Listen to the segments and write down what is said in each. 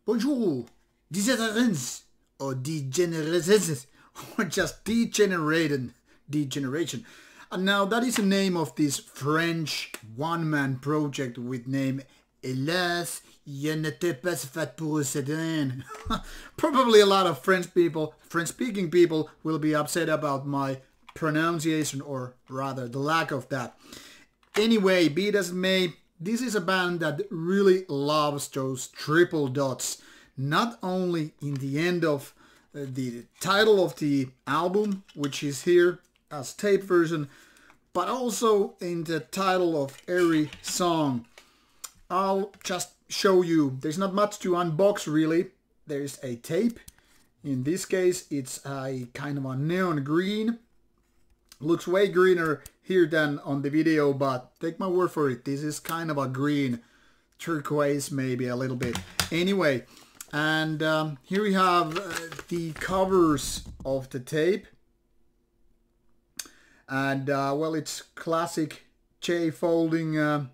Bonjour, Dëgénéréscence, or Dëgénéréscence, or just degeneration. And now that is the name of this French one-man project with name Hélas, fait, cette, haine. Probably a lot of French-speaking people will be upset about my pronunciation, or rather the lack of that. Anyway, be it as it may, this is a band that really loves those triple dots, not only in the end of the title of the album, which is here as tape version, but also in the title of every song. I'll just show you. There's not much to unbox really. There's a tape. In this case, it's a kind of a neon green. Looks way greener here than on the video, but take my word for it, this is kind of a green, turquoise maybe a little bit. Anyway, and here we have the covers of the tape. And well, it's classic J folding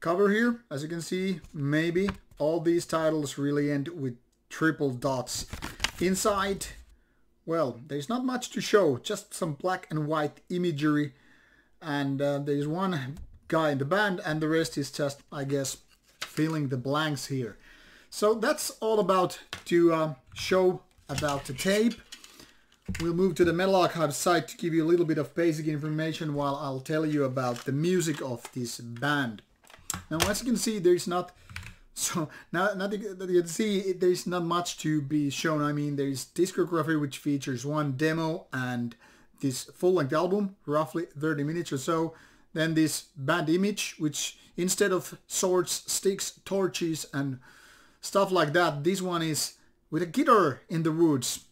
cover here, as you can see. Maybe all these titles really end with triple dots. Inside, well, there's not much to show, just some black and white imagery, and there's one guy in the band, and the rest is just, I guess, filling the blanks here. So that's all about to show about the tape. We'll move to the Metal Archive site to give you a little bit of basic information while I'll tell you about the music of this band. Now, as you can see, there's not... So, now that you can see, there's not much to be shown. I mean, there's discography, which features one demo and this full-length album, roughly 30 minutes or so. Then this band image, which instead of swords, sticks, torches, and stuff like that, this one is with a guitar in the woods.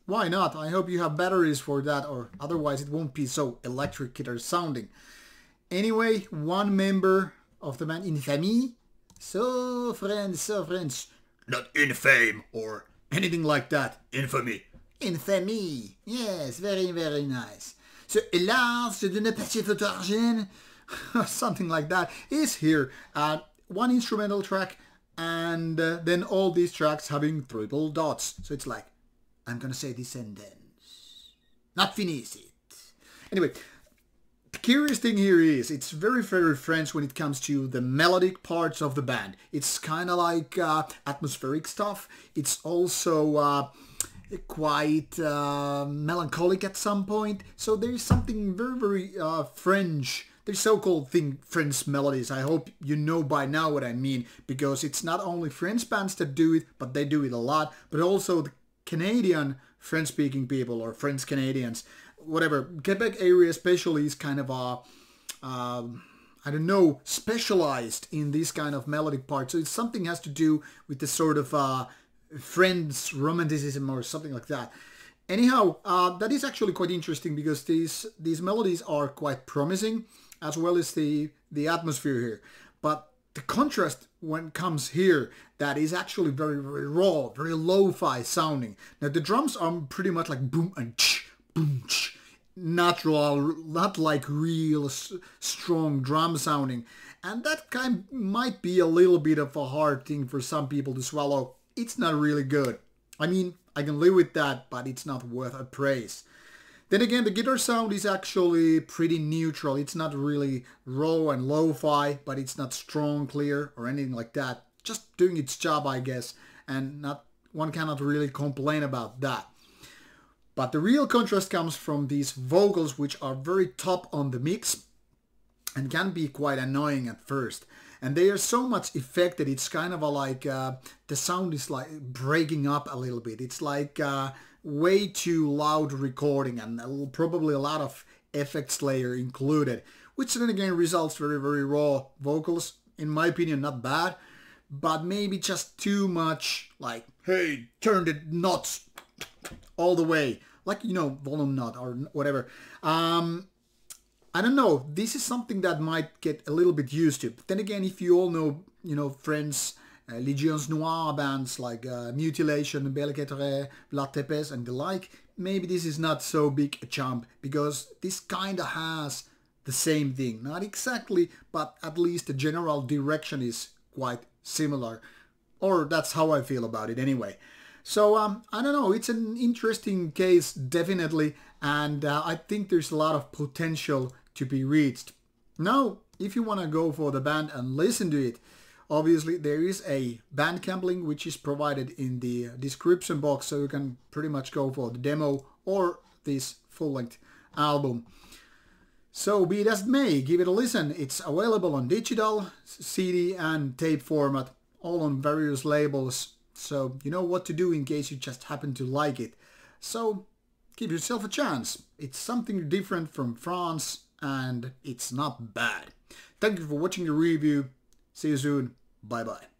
Why not? I hope you have batteries for that, or otherwise it won't be so electric guitar sounding. Anyway, one member of the band, Infamy. So French, not infame or anything like that. Infamy. Infamy. Yes, very, very nice. So, Hélas, fait, cette, haine, something like that, is here. One instrumental track, and then all these tracks having triple dots. So it's like, I'm gonna say this sentence. Not finish it. Anyway. The curious thing here is, it's very, very French when it comes to the melodic parts of the band. It's kind of like atmospheric stuff. It's also quite melancholic at some point. So there is something very, very French. There's so-called French melodies. I hope you know by now what I mean, because it's not only French bands that do it, but they do it a lot, but also the Canadian French-speaking people, or French Canadians. Whatever, Quebec area especially is kind of a, I don't know, specialized in this kind of melodic part. So it's something has to do with the sort of French romanticism or something like that. Anyhow, that is actually quite interesting, because these melodies are quite promising, as well as the atmosphere here. But the contrast when it comes here, that is actually very, very raw, very lo-fi sounding. Now the drums are pretty much like boom and ch, boom, ch. Natural, not like real strong drum sounding, and that kind might be a little bit of a hard thing for some people to swallow. It's not really good. I mean, I can live with that, but it's not worth a praise. Then again, the guitar sound is actually pretty neutral. It's not really raw and lo-fi, but it's not strong, clear, or anything like that. Just doing its job, I guess, and one cannot really complain about that. But the real contrast comes from these vocals, which are very top on the mix and can be quite annoying at first. And they are so much affected, it's kind of like the sound is like breaking up a little bit. It's like way too loud recording, and probably a lot of effects layer included, which then again results very, very raw vocals. In my opinion, not bad, but maybe just too much like, hey, turn the knots all the way. Like, you know, volume knot or whatever. I don't know. This is something that might get a little bit used to. But then again, if you all know, you know, French Légions Noires bands like Mutilation, Belle Quetre, La Tepes and the like, maybe this is not so big a jump, because this kind of has the same thing. Not exactly, but at least the general direction is quite similar. Or that's how I feel about it anyway. So I don't know, it's an interesting case definitely, and I think there's a lot of potential to be reached. Now, if you want to go for the band and listen to it, obviously there is a Bandcamp link which is provided in the description box, so you can pretty much go for the demo or this full-length album. So be it as it may, give it a listen. It's available on digital, CD and tape format, all on various labels. So you know what to do in case you just happen to like it. So give yourself a chance. It's something different from France and it's not bad. Thank you for watching the review. See you soon. Bye bye.